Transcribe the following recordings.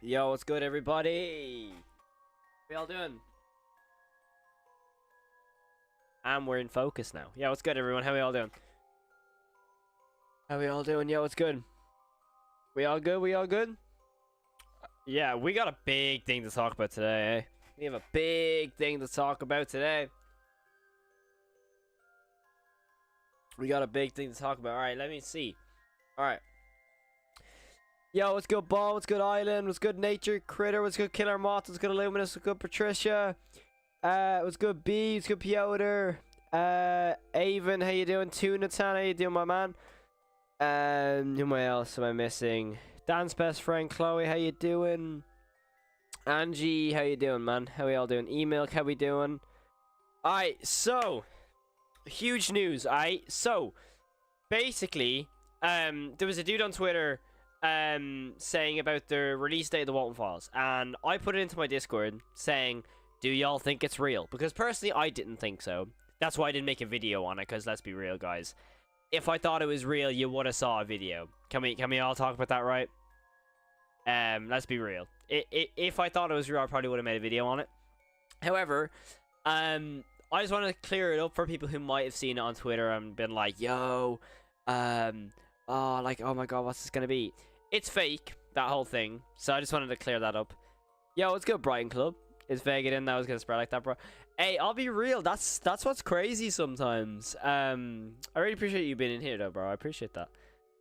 Yo, what's good, everybody? How y'all doing? And we're in focus now. Yeah, what's good, everyone? How y'all doing? How we all doing? Yo, what's good? We all good? We all good? Yeah, we got a big thing to talk about today, eh? We have a big thing to talk about today. We got a big thing to talk about. All right, let me see. All right. Yo, what's good, Ball? What's good, Island? What's good, Nature Critter? What's good, Killer Moth? What's good, Illuminous? What's good, Patricia? What's good, B? What's good, Piotr? Avon, how you doing? Tunatan, how you doing, my man? Who else am I missing? Dan's best friend, Chloe, how you doing? Angie, how you doing, man? How we all doing? Email, how we doing? Alright, so huge news, alright? So basically, there was a dude on Twitter saying about the release date of the Walton Files, and I put it into my Discord saying, do y'all think it's real? Because personally, I didn't think so. That's why I didn't make a video on it, because let's be real, guys. If I thought it was real, you would have saw a video. Can we all talk about that, right? Let's be real. If I thought it was real, I probably would have made a video on it. However, I just want to clear it up for people who might have seen it on Twitter and been like, yo, oh, like, oh my god, what's this gonna be? It's fake, that whole thing. So I just wanted to clear that up. Yo, what's good, Brighton Club? Is Vega in? That was gonna spread like that, bro. Hey, I'll be real. That's what's crazy sometimes. I really appreciate you being in here, though, bro. I appreciate that.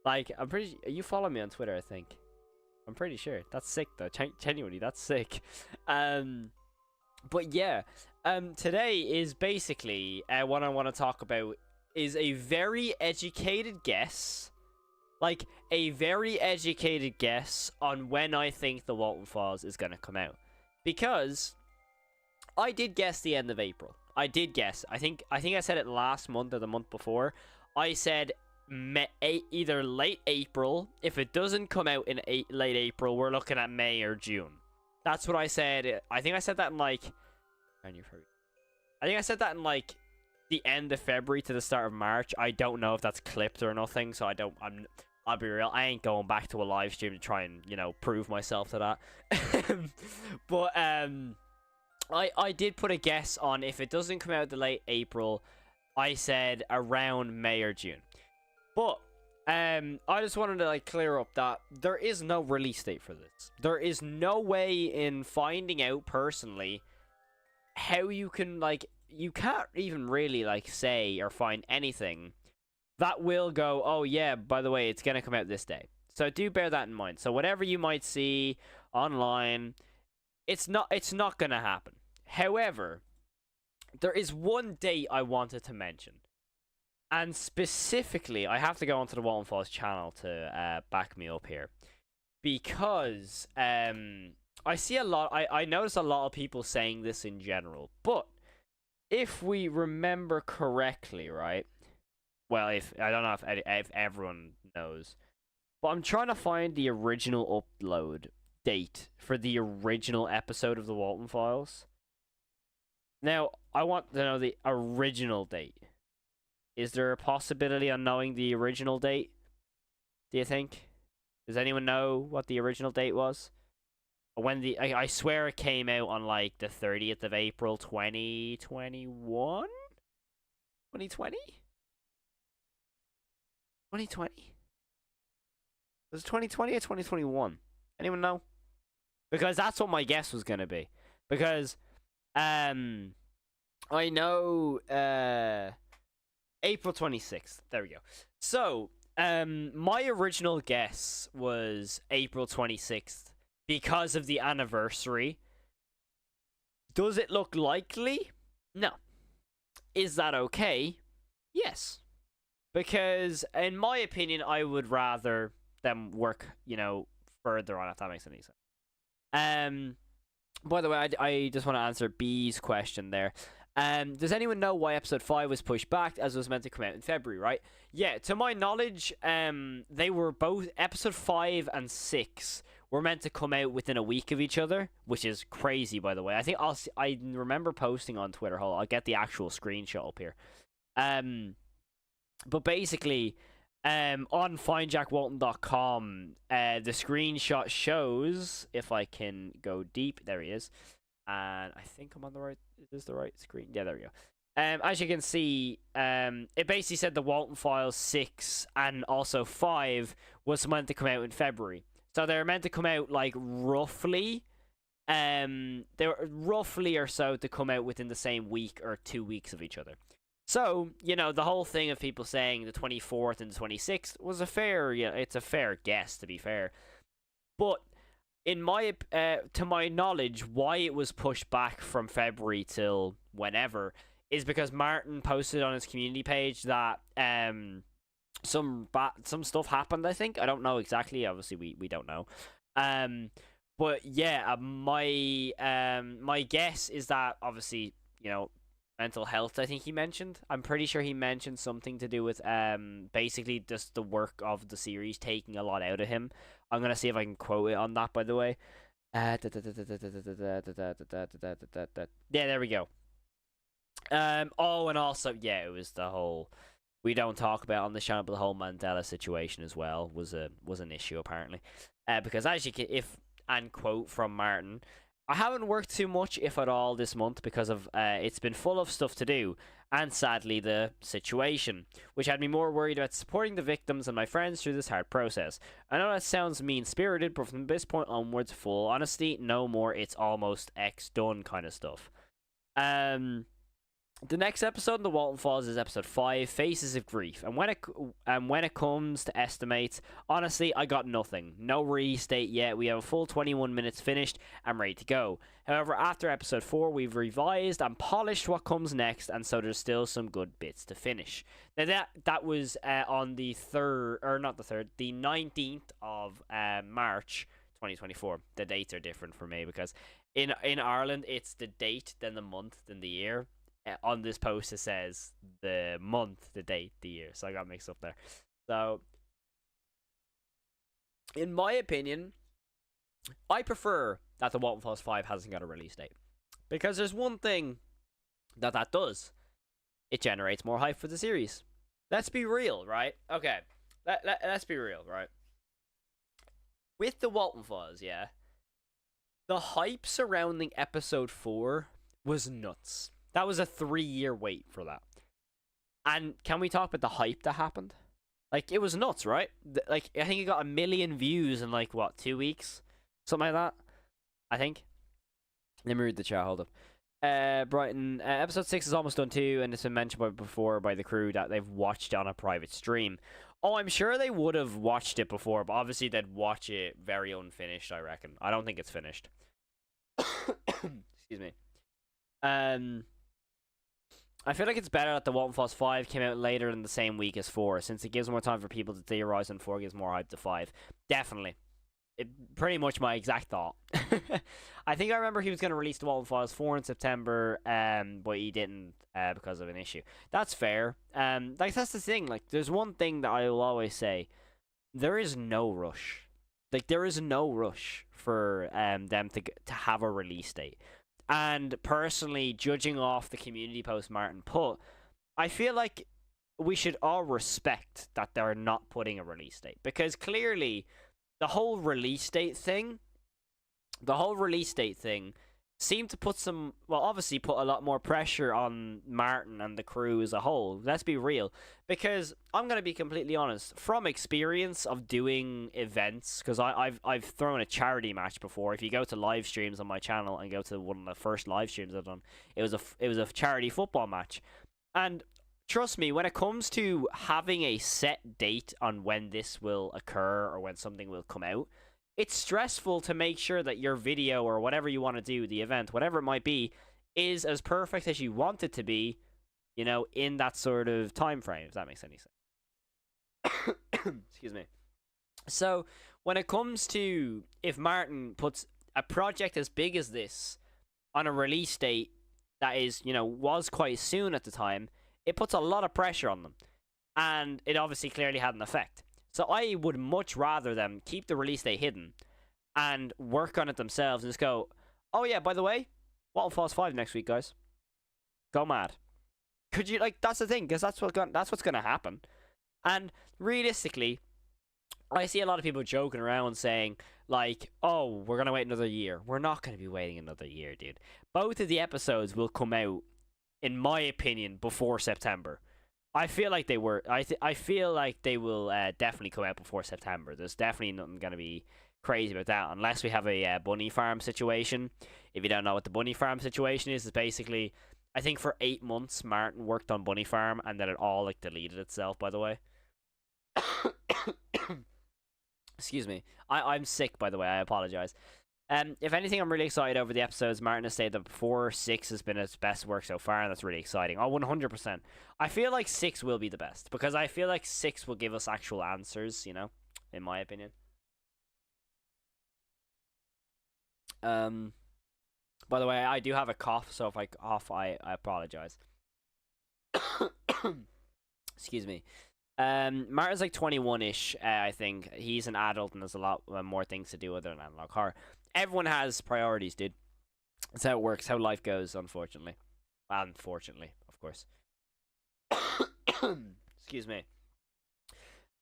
Like, I'm pretty. You follow me on Twitter, I think. I'm pretty sure. That's sick, though. Genuinely, that's sick. But yeah. Today is basically what I want to talk about is a very educated guess. Like, a very educated guess on when I think the Walton Files is gonna come out. Because I did guess the end of April. I did guess. I think I said it last month or the month before. I said either late April. If it doesn't come out in late April, we're looking at May or June. That's what I said. I think I said that in like I said that in like the end of February to the start of March. I don't know if that's clipped or nothing, so I'll be real. I ain't going back to a live stream to try and, prove myself to that. But I did put a guess on if it doesn't come out the late April. I said around May or June. But I just wanted to clear up that there is no release date for this. There is no way in finding out personally how you can you can't even really say or find anything that will go, oh yeah, by the way, it's gonna come out this day. So do bear that in mind. So whatever you might see online, it's not gonna happen. However, there is one date I wanted to mention. And specifically, I have to go onto the Walton Files channel to back me up here. Because I see a lot, I notice a lot of people saying this in general. But if we remember correctly, right? Well, I don't know if everyone knows. But I'm trying to find the original upload date for the original episode of the Walton Files. Now, I want to know the original date. Is there a possibility on knowing the original date? Do you think? Does anyone know what the original date was? When I swear it came out on like the 30th of April 2021? 2020? 2020? Was it 2020 or 2021? Anyone know? Because that's what my guess was going to be. Because I know April 26th. There we go. So, my original guess was April 26th because of the anniversary. Does it look likely? No. Is that okay? Yes. Because, in my opinion, I would rather them work, further on, if that makes any sense. By the way, I just want to answer B's question there. Does anyone know why episode 5 was pushed back as it was meant to come out in February, right? Yeah, to my knowledge, they were both, episode 5 and 6 were meant to come out within a week of each other, which is crazy, by the way. I remember posting on Twitter. Hold on, I'll get the actual screenshot up here. But basically, On findjackwalton.com, the screenshot shows, if I can go deep, there he is. And I think I'm on the right, is this the right screen? Yeah, there we go. As you can see, it basically said the Walton Files 6 and also 5 was meant to come out in February. So they're meant to come out like roughly, they were roughly or so to come out within the same week or 2 weeks of each other. So, you know, the whole thing of people saying the 24th and the 26th was a fair, it's a fair guess, to be fair. But in my, to my knowledge, why it was pushed back from February till whenever is because Martin posted on his community page that some stuff happened, I think. I don't know exactly. Obviously, we don't know. But yeah, my guess is that obviously, you know, mental health, I think he mentioned. I'm pretty sure he mentioned something to do with basically just the work of the series taking a lot out of him. I'm gonna see if I can quote it on that, by the way. Yeah, there we go. Oh, and also, yeah, it was the whole we don't talk about on the channel, but the whole Mandela situation as well was an issue apparently. Because as you can, and quote from Martin, I haven't worked too much, if at all, this month because of it's been full of stuff to do, and sadly the situation, which had me more worried about supporting the victims and my friends through this hard process. I know that sounds mean-spirited, but from this point onwards, full honesty, no more it's almost X done kind of stuff. The next episode in the Walton Files is episode 5, Faces of Grief. And when it comes to estimates, honestly, I got nothing. No release date yet. We have a full 21 minutes finished and ready to go. However, after episode 4, we've revised and polished what comes next, and so there's still some good bits to finish. Now that was on the 19th of March 2024. The dates are different for me because in Ireland it's the date, then the month, then the year. On this post it says the month, the date, the year, so I got mixed up there. So in my opinion, I prefer that the Walton Files 5 hasn't got a release date, because there's one thing that does: it generates more hype for the series. Let's be real, right? Okay, let's be real, right? With the Walton Files, yeah, the hype surrounding episode 4 was nuts. That was a 3-year wait for that. And can we talk about the hype that happened? Like, it was nuts, right? Like, I think it got 1 million views in, like, what, 2 weeks? Something like that, I think. Let me read the chat, hold up. Brighton, episode 6 is almost done too, and it's been mentioned before by the crew that they've watched it on a private stream. Oh, I'm sure they would have watched it before, but obviously they'd watch it very unfinished, I reckon. I don't think it's finished. Excuse me. I feel like it's better that the Walton Files 5 came out later in the same week as 4, since it gives more time for people to theorize, and 4 gives more hype to 5. Definitely. Pretty much my exact thought. I think I remember he was going to release the Walton Files 4 in September, but he didn't because of an issue. That's fair. Like, that's the thing. Like, there's one thing that I will always say. There is no rush. Like, there is no rush for them to have a release date. And personally, judging off the community post Martin put, I feel like we should all respect that they're not putting a release date. Because clearly, the whole release date thing seemed to put obviously put a lot more pressure on Martin and the crew as a whole. Let's be real. Because I'm going to be completely honest, from experience of doing events, because I've thrown a charity match before. If you go to live streams on my channel and go to one of the first live streams I've done, it was a charity football match. And trust me, when it comes to having a set date on when this will occur or when something will come out, it's stressful to make sure that your video or whatever you want to do, the event, whatever it might be, is as perfect as you want it to be, you know, in that sort of time frame, if that makes any sense. Excuse me. So, when it comes to if Martin puts a project as big as this on a release date that is, you know, was quite soon at the time, it puts a lot of pressure on them. And it obviously clearly had an effect. So I would much rather them keep the release date hidden and work on it themselves and just go, oh yeah, by the way, Walton Files 5 next week, guys. Go mad. Could you, like, that's the thing, because that's what's going to happen. And realistically, I see a lot of people joking around saying, like, oh, we're going to wait another year. We're not going to be waiting another year, dude. Both of the episodes will come out, in my opinion, before September. I feel like they were. I feel like they will definitely come out before September. There's definitely nothing going to be crazy about that, unless we have a bunny farm situation. If you don't know what the bunny farm situation is, it's basically, I think for 8 months, Martin worked on bunny farm, and then it all like deleted itself, by the way. Excuse me. I'm sick, by the way. I apologize. If anything, I'm really excited over the episodes. Martin has said that before 6 has been his best work so far, and that's really exciting. Oh, 100%. I feel like 6 will be the best, because I feel like 6 will give us actual answers, you know, in my opinion. By the way, I do have a cough, so if I cough, I apologize. Excuse me. Martin's like 21-ish, I think. He's an adult and there's a lot more things to do other than analog horror. Everyone has priorities, dude. That's how it works, how life goes, unfortunately. Unfortunately, of course. Excuse me.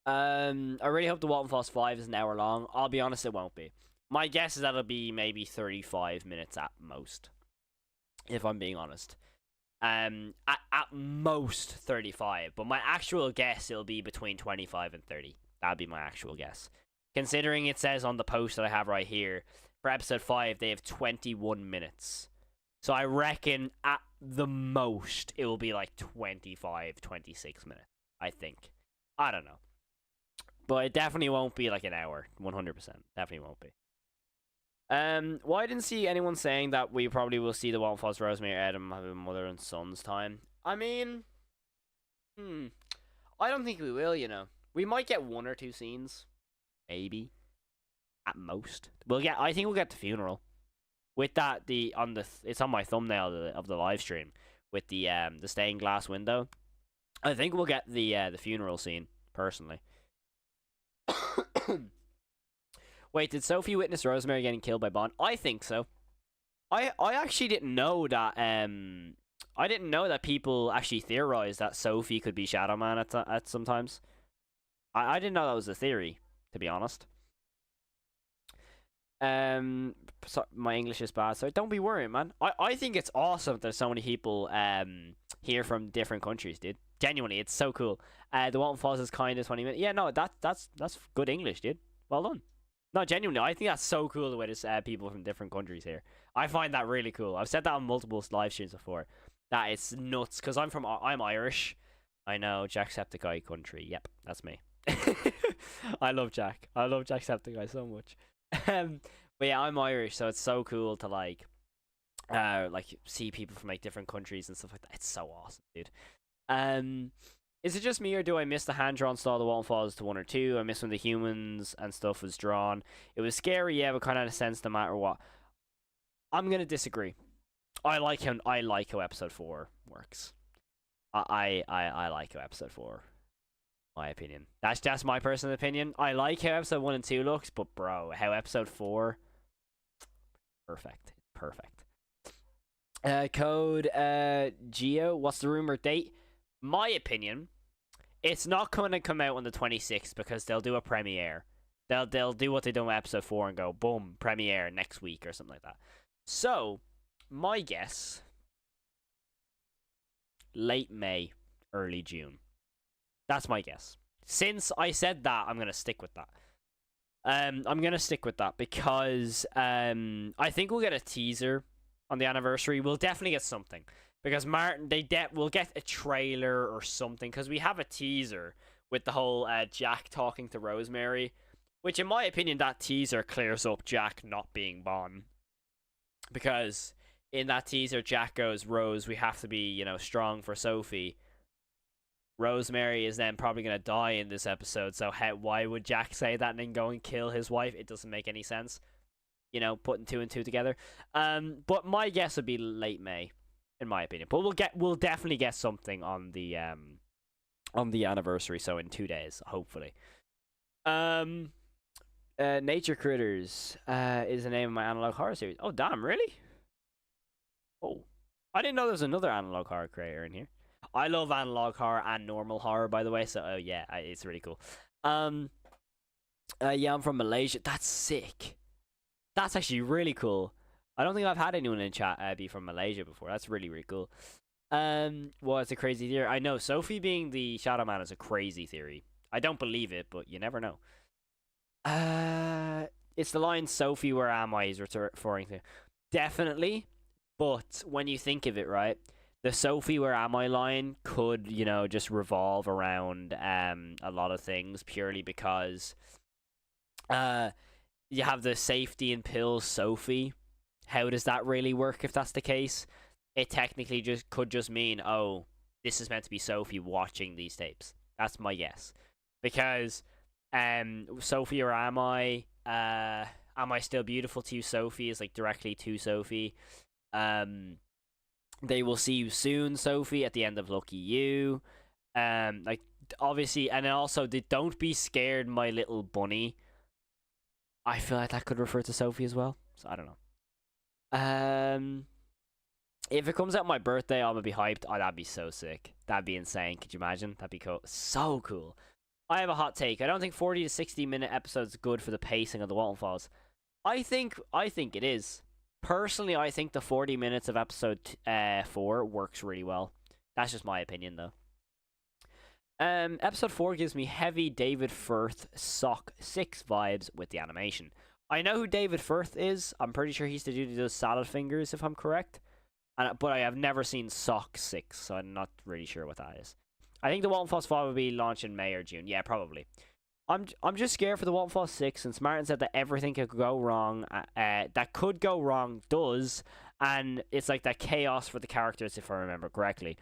I really hope the Walton Falls 5 is an hour long. I'll be honest, it won't be. My guess is that it'll be maybe 35 minutes at most, if I'm being honest. At most 35, but my actual guess it'll be between 25 and 30. That'd be my actual guess. Considering it says on the post that I have right here, for episode 5, they have 21 minutes. So I reckon at the most it will be like 25, 26 minutes, I think. I don't know. But it definitely won't be like an hour, 100%. Definitely won't be. Well, I didn't see anyone saying that we probably will see the Walton Falls Rosemary Adam have a mother and son's time. I mean, I don't think we will, you know. We might get 1 or 2 scenes. Maybe. At most. I think we'll get the funeral. With that, it's on my thumbnail of the live stream. With the stained glass window. I think we'll get the funeral scene, personally. Wait, did Sophie witness Rosemary getting killed by Bond? I think so. I actually didn't know that. I didn't know that people actually theorized that Sophie could be Shadow Man at sometimes. I didn't know that was a theory, to be honest. So my English is bad, so don't be worried, man. I think it's awesome there's so many people here from different countries, dude. Genuinely, it's so cool. The Walton Falls is kind of 20 minutes. Yeah, no, that's good English, dude. Well done. No, genuinely, I think that's so cool the way there's people from different countries here. I find that really cool. I've said that on multiple live streams before. That it's nuts, because I'm Irish. I know, Jacksepticeye country. Yep, that's me. I love Jack. I love Jacksepticeye so much. But yeah, I'm Irish, so it's so cool to like see people from like different countries and stuff like that. It's so awesome, dude. Is it just me, or do I miss the hand-drawn style of the Walton Falls to 1 or 2? I miss when the humans and stuff was drawn. It was scary, yeah, but kind of had a sense no matter what. I'm going to disagree. I like how episode 4 works. I like how episode 4, my opinion. That's my personal opinion. I like how episode 1 and 2 looks, but bro, how episode 4, perfect. Code Geo, what's the rumored date? My opinion, it's not going to come out on the 26th because they'll do a premiere. They'll do what they done with episode 4 and go, boom, premiere next week or something like that. So, my guess, late May, early June. That's my guess. Since I said that, I'm going to stick with that. I'm going to stick with that because I think we'll get a teaser on the anniversary. We'll definitely get something. Because Martin, we'll get a trailer or something, because we have a teaser with the whole Jack talking to Rosemary, which in my opinion, that teaser clears up Jack not being Bond. Because in that teaser, Jack goes, Rose, we have to be, you know, strong for Sophie. Rosemary is then probably going to die in this episode, so why would Jack say that and then go and kill his wife? It doesn't make any sense, you know, putting 2 and 2 together. But my guess would be late May. In my opinion, but we'll definitely get something on the anniversary. So in 2 days, hopefully. Nature Critters is the name of my analog horror series. Oh damn, really? Oh, I didn't know there was another analog horror creator in here. I love analog horror and normal horror, by the way. So yeah, it's really cool. Yeah, I'm from Malaysia. That's sick. That's actually really cool. I don't think I've had anyone in chat be from Malaysia before. That's really, really cool. Well, it's a crazy theory. I know Sophie being the Shadow Man is a crazy theory. I don't believe it, but you never know. It's the line "Sophie, where am I?" is referring to. Definitely, but when you think of it, right, the "Sophie, where am I?" line could, just revolve around a lot of things purely because you have the safety and pills Sophie. How does that really work if that's the case? It technically could just mean, oh, this is meant to be Sophie watching these tapes. That's my guess. Because Sophie, or am I still beautiful to you, Sophie, is like directly to Sophie. They will see you soon, Sophie, at the end of Lucky You. Like, obviously, and then also the "Don't be scared, my little bunny." I feel like that could refer to Sophie as well. So I don't know. If it comes out my birthday, I'm gonna be hyped. Oh, that'd be so sick. That'd be insane. Could you imagine? That'd be cool. So cool. I have a hot take. I don't think 40 to 60-minute episodes are good for the pacing of the Walton Files. I think it is. Personally, I think the 40 minutes of episode 4 works really well. That's just my opinion, though. Episode 4 gives me heavy David Firth Sock 6 vibes with the animation. I know who David Firth is. I'm pretty sure he's the dude who does Salad Fingers, if I'm correct. But I have never seen Sock 6, so I'm not really sure what that is. I think the Walton Files 5 will be launched in May or June. Yeah, probably. I'm just scared for the Walton Files 6, since Martin said that everything could go wrong. That could go wrong does, and it's like that chaos for the characters, if I remember correctly.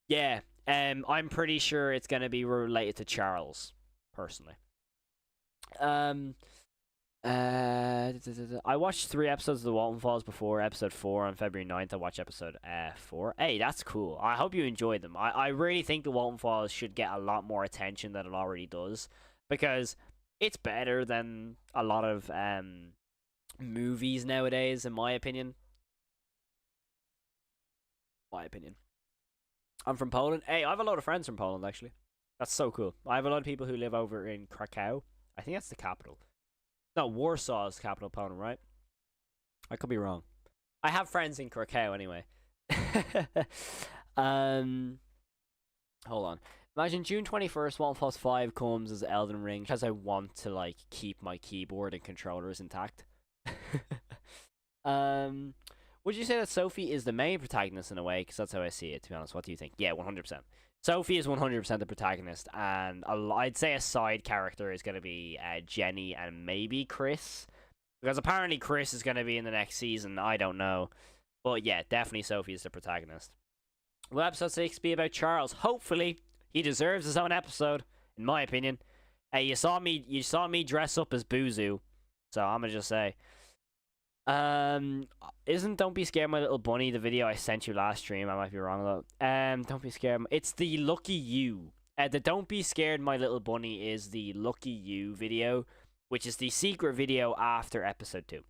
Yeah, I'm pretty sure it's going to be related to Charles, personally. I watched 3 episodes of the Walton Files before episode 4 on February 9th. I watched episode 4. Hey, that's cool. I hope you enjoyed them. I really think the Walton Files should get a lot more attention than it already does, because it's better than a lot of movies nowadays, in my opinion. I'm from Poland. Hey, I have a lot of friends from Poland, actually. That's so cool. I have a lot of people who live over in Krakow. I think that's the capital. No, Warsaw is the capital of Poland, right? I could be wrong. I have friends in Krakow, anyway. Hold on. Imagine June 21st, 1+5 comes as Elden Ring, because I want to, like, keep my keyboard and controllers intact. Would you say that Sophie is the main protagonist in a way? Because that's how I see it, to be honest. What do you think? Yeah, 100%. Sophie is 100% the protagonist, and I'd say a side character is going to be Jenny and maybe Chris. Because apparently Chris is going to be in the next season. I don't know. But yeah, definitely Sophie is the protagonist. Will episode 6 be about Charles? Hopefully. He deserves his own episode, in my opinion. Hey, you saw me dress up as Boozoo. So I'm going to just say. Isn't "Don't Be Scared, My Little Bunny" the video I sent you last stream? I might be wrong though. Don't Be Scared. It's the Lucky You. The "Don't Be Scared, My Little Bunny" is the Lucky You video, which is the secret video after episode 2.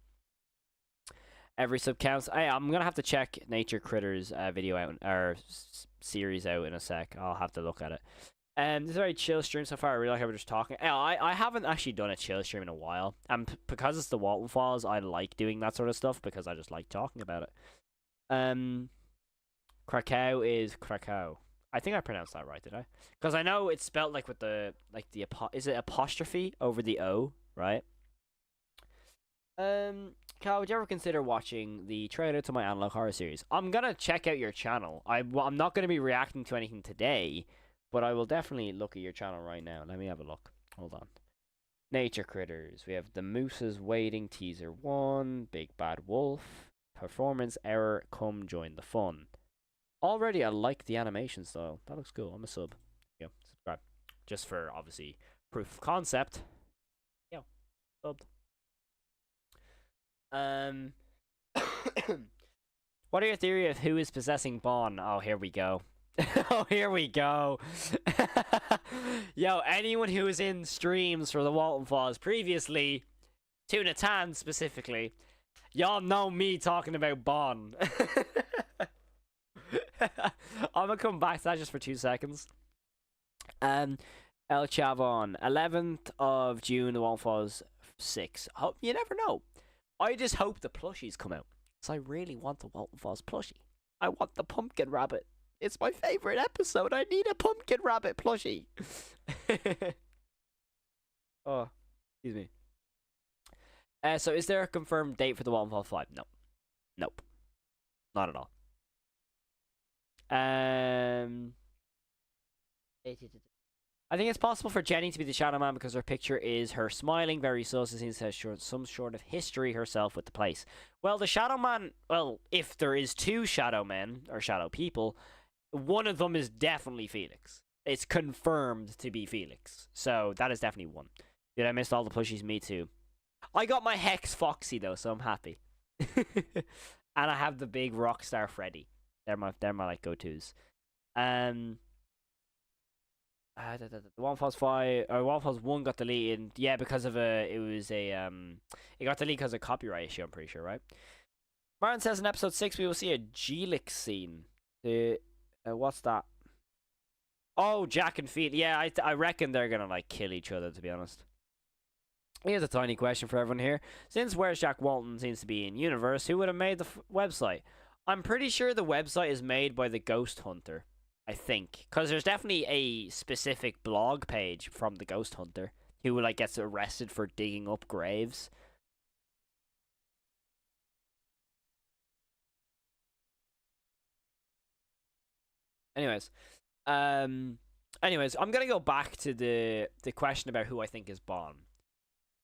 Every sub counts. I'm gonna have to check Nature Critters video out, or series out, in a sec. I'll have to look at it. This is a very chill stream so far. I really like how we're just talking. I haven't actually done a chill stream in a while. And because it's the Walton Files, I like doing that sort of stuff because I just like talking about it. Krakow is Krakow. I think I pronounced that right, did I? Because I know it's spelled like with the is it apostrophe over the O, right? Cal, would you ever consider watching the trailer to my analog horror series? I'm gonna check out your channel. I'm not gonna be reacting to anything today, but I will definitely look at your channel right now. Let me have a look. Hold on. Nature Critters. We have The Mooses Waiting, Teaser 1, Big Bad Wolf, Performance Error, Come Join the Fun. Already I like the animation style. That looks cool. I'm a sub. Yeah, subscribe. Just for, obviously, proof of concept. Yeah, subbed. What are your theory of who is possessing Bon? Oh, here we go. Oh, here we go. Yo, anyone who was in streams for the Walton Files previously, Tuna Tan specifically, y'all know me talking about Bon. I'm gonna come back to that just for 2 seconds. El Chavon, 11th of June, the Waterfalls 6. Hope you never know. I just hope the plushies come out. So I really want the Walton Falls plushie. I want the pumpkin rabbit. It's my favorite episode. I need a pumpkin rabbit plushie. Oh, excuse me. So is there a confirmed date for the Walton Falls 5? No. Nope. Not at all. I think it's possible for Jenny to be the Shadow Man because her picture is her smiling, very sus. It seems to have some sort of history herself with the place. Well, the Shadow Man, well, if there is 2 Shadow Men, or Shadow People, one of them is definitely Felix. It's confirmed to be Felix. So, that is definitely one. Did I miss all the plushies? Me too. I got my Hex Foxy, though, so I'm happy. And I have the big Rockstar Freddy. They're my like, go-tos. The One Falls 5 or One Falls 1 got deleted. Yeah, because of it got deleted because of copyright issue. I'm pretty sure, right? Martin says in episode 6 we will see a Gelix scene. What's that? Oh, Jack and Felix. Yeah, I reckon they're gonna like kill each other. To be honest. Here's a tiny question for everyone here. Since Where's Jack Walton seems to be in universe, who would have made the website? I'm pretty sure the website is made by the Ghost Hunter. I think, because there's definitely a specific blog page from the Ghost Hunter who like gets arrested for digging up graves. Anyways, I'm gonna go back to the question about who I think is Bond.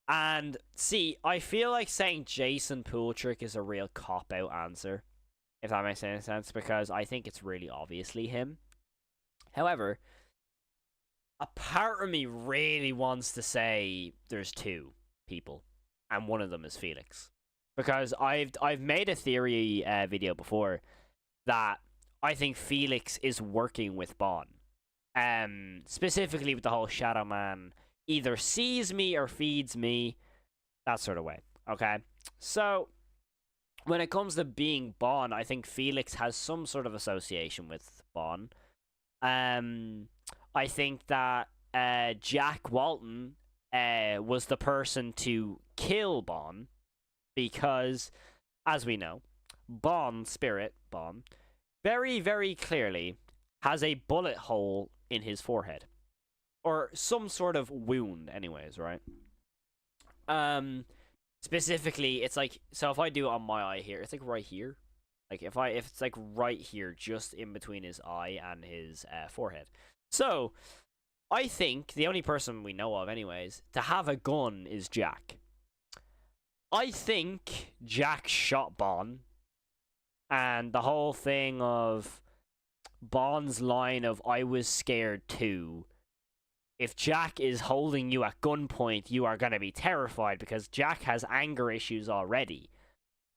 And see, I feel like saying Jason Pooltrick is a real cop-out answer, if that makes any sense, because I think it's really obviously him. However, a part of me really wants to say there's 2 people, and one of them is Felix, because I've made a theory video before that I think Felix is working with Bond, specifically with the whole Shadow Man either sees me or feeds me, that sort of way. Okay, so when it comes to being Bond, I think Felix has some sort of association with Bond. I think that Jack Walton was the person to kill Bond because, as we know, Spirit Bond, very, very clearly has a bullet hole in his forehead. Or some sort of wound, anyways, right? Specifically, it's like, so if I do it on my eye here, it's like right here. Like, if it's like right here, just in between his eye and his forehead. So, I think the only person we know of, anyways, to have a gun is Jack. I think Jack shot Bond. And the whole thing of Bond's line of, I was scared too. If Jack is holding you at gunpoint, you are going to be terrified because Jack has anger issues already.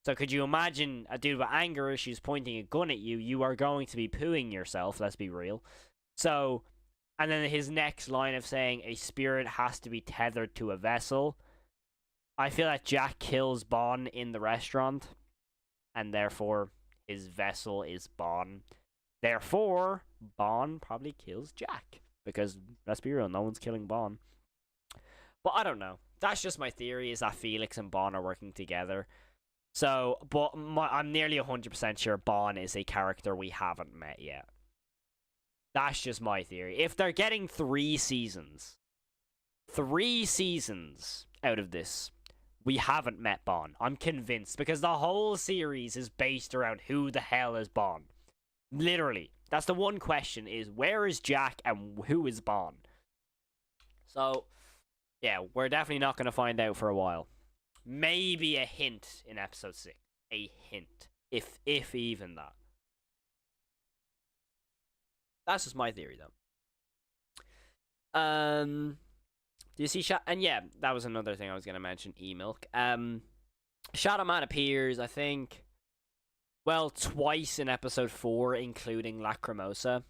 So could you imagine a dude with anger issues pointing a gun at you? You are going to be pooing yourself, let's be real. So, and then his next line of saying a spirit has to be tethered to a vessel. I feel that Jack kills Bond in the restaurant, and therefore his vessel is Bond. Therefore, Bond probably kills Jack. Because, let's be real, no one's killing Bond. But I don't know. That's just my theory, is that Felix and Bond are working together. So, but I'm nearly 100% sure Bond is a character we haven't met yet. That's just my theory. If they're getting 3 seasons out of this, we haven't met Bond. I'm convinced. Because the whole series is based around who the hell is Bond. Literally. That's the one question, is where is Jack and who is Bond? So, yeah, we're definitely not going to find out for a while. Maybe a hint in episode 6. A hint. If even that. That's just my theory, though. Do you see and yeah, that was another thing I was going to mention, E-Milk. Shadow Man appears, I think, well, twice in episode 4, including Lacrimosa.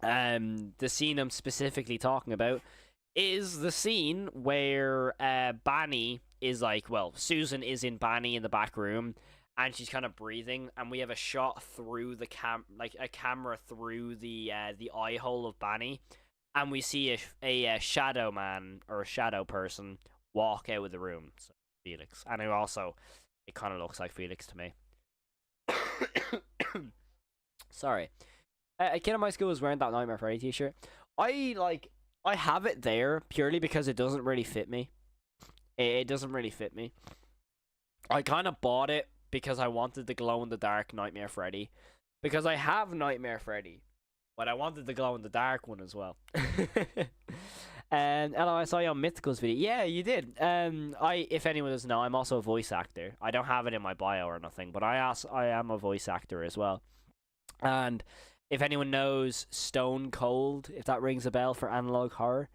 The scene I'm specifically talking about is the scene where Banny is like, well, Susan is in Banny in the back room, and she's kind of breathing, and we have a shot through the like a camera through the eye hole of Banny, and we see a shadow man or a shadow person walk out of the room. So Felix, and it kind of looks like Felix to me. Sorry. A kid in my school was wearing that Nightmare Freddy t-shirt. I have it there purely because it doesn't really fit me. It doesn't really fit me. I kind of bought it because I wanted the glow-in-the-dark Nightmare Freddy. Because I have Nightmare Freddy, but I wanted the glow-in-the-dark one as well. And I saw you on Mythical's video. Yeah, you did. If anyone doesn't know, I'm also a voice actor. I don't have it in my bio or nothing, but I am a voice actor as well. And if anyone knows Stone Cold, if that rings a bell for Analog Horror,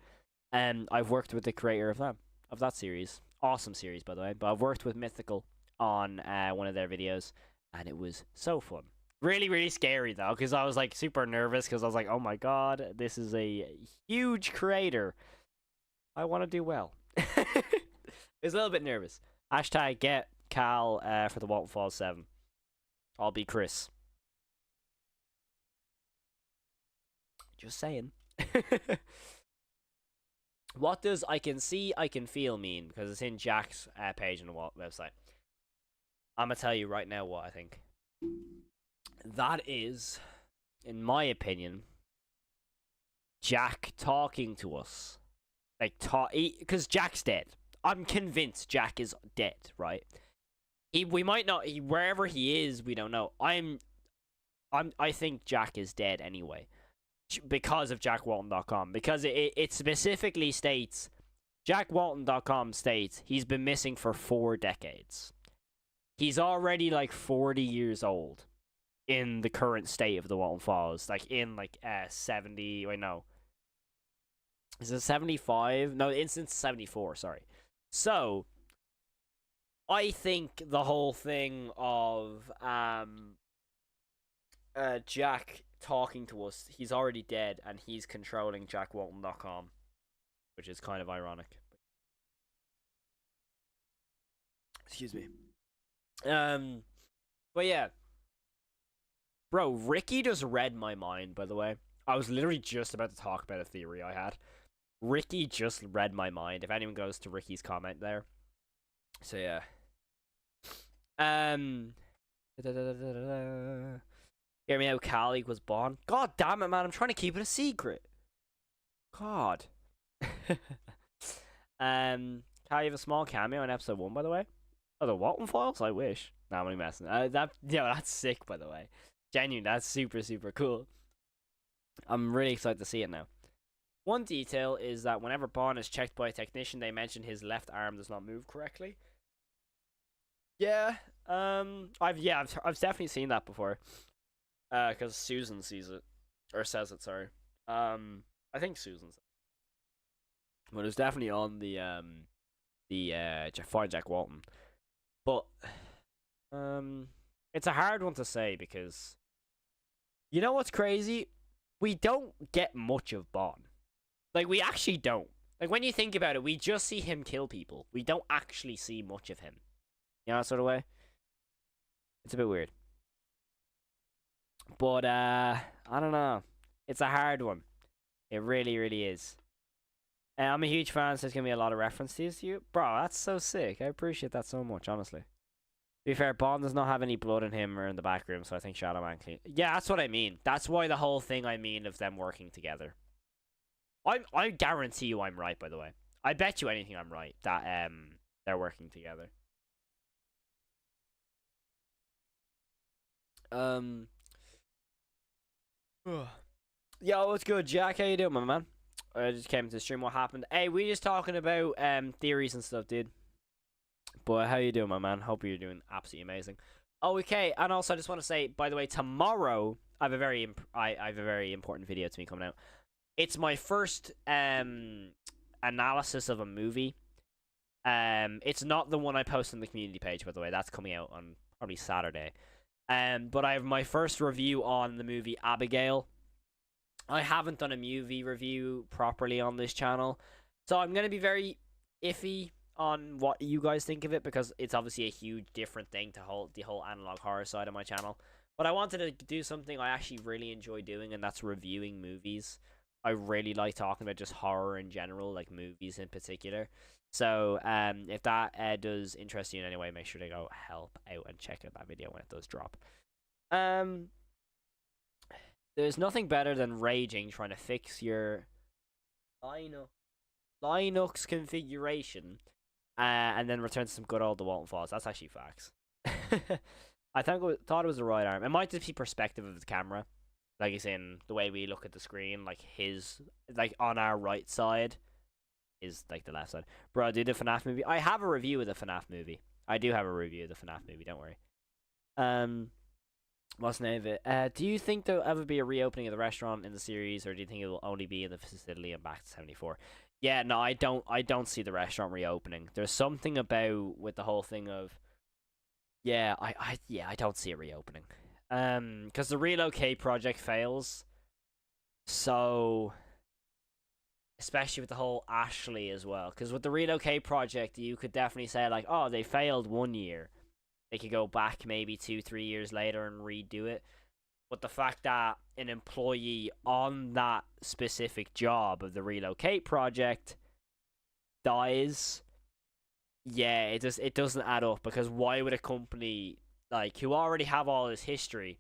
I've worked with the creator of that series. Awesome series, by the way. But I've worked with Mythical on one of their videos, and it was so fun. Really, really scary, though, because I was, like, super nervous, because I was like, oh my god, this is a huge creator. I want to do well. I was a little bit nervous. Hashtag get Cal for the Walton Falls 7. I'll be Chris. Just saying. What does I can see, I can feel mean? Because it's in Jack's page on the website. I'm going to tell you right now what I think. That is, in my opinion, Jack talking to us. Like, because Jack's dead. I'm convinced Jack is dead, right? We might not, wherever he is, we don't know. I think Jack is dead anyway. Because of JackWalton.com. Because it specifically states, JackWalton.com states, he's been missing for 4 decades. He's already, like, 40 years old in the current state of the Walton Falls. Like, in, like, 70, wait, no. Is it 75? No, the instance 74, sorry. So, I think the whole thing of, Jack talking to us, he's already dead, and he's controlling JackWalton.com, which is kind of ironic. Excuse me. But yeah. Bro, Ricky just read my mind, by the way. I was literally just about to talk about a theory I had. Ricky just read my mind. If anyone goes to Ricky's comment there. So yeah. Hear me out, Callie was born. God damn it, man. I'm trying to keep it a secret. God. Callie, have a small cameo in episode 1, by the way. Oh, the Walton Files? I wish. Nah, I'm only messing. That's sick, by the way. Genuine, that's super, super cool. I'm really excited to see it now. One detail is that whenever Bond is checked by a technician, they mention his left arm does not move correctly. Yeah. I've definitely seen that before. Because Susan sees it. Or says it, sorry. I think Susan said it. But it was definitely on the Fire Jack Walton. But it's a hard one to say because you know what's crazy? We don't get much of Bond. Like, we actually don't. Like, when you think about it, we just see him kill people. We don't actually see much of him. You know, that sort of way? It's a bit weird. But, I don't know. It's a hard one. It really, really is. And I'm a huge fan, so there's going to be a lot of references to you. Bro, that's so sick. I appreciate that so much, honestly. To be fair, Bond does not have any blood in him or in the back room, so I think Shadow Man clean. Yeah, that's what I mean. That's why the whole thing I mean of them working together. I guarantee you I'm right, by the way. I bet you anything I'm right that they're working together. Yo, what's good, Jack? How you doing, my man? I just came to the stream. What happened? Hey, we just talking about theories and stuff, dude. But how you doing, my man? Hope you're doing absolutely amazing. Oh, okay. And also, I just want to say, by the way, tomorrow I have a very important video to me coming out. It's my first analysis of a movie. It's not the one I post on the community page, by the way. That's coming out on probably Saturday. But I have my first review on the movie Abigail. I haven't done a movie review properly on this channel, so I'm gonna be very iffy on what you guys think of it, because it's obviously a huge different thing to the whole analog horror side of my channel. But I wanted to do something I actually really enjoy doing, and that's reviewing movies. I really like talking about just horror in general, like movies in particular. So, if that does interest you in any way, make sure to go help out and check out that video when it does drop. There's nothing better than raging trying to fix your Linux configuration, and then return to some good old Walton Falls. That's actually facts. I thought it was the right arm. It might just be perspective of the camera, like it's in the way we look at the screen. Like on our right side is like the left side. Bro, I did the FNAF movie. I have a review of the FNAF movie. I do have a review of the FNAF movie. Don't worry. What's the name of it? Do you think there'll ever be a reopening of the restaurant in the series, or do you think it will only be in the facility and back to 74? Yeah, no, I don't see the restaurant reopening. There's something about with the whole thing of, yeah, I don't see it reopening. Because the relocate project fails. So, especially with the whole Ashley as well. Because with the relocate project, you could definitely say like, oh, they failed 1 year. They could go back maybe 2-3 years later and redo it. But the fact that an employee on that specific job of the relocate project dies, yeah, it doesn't add up. Because why would a company like who already have all this history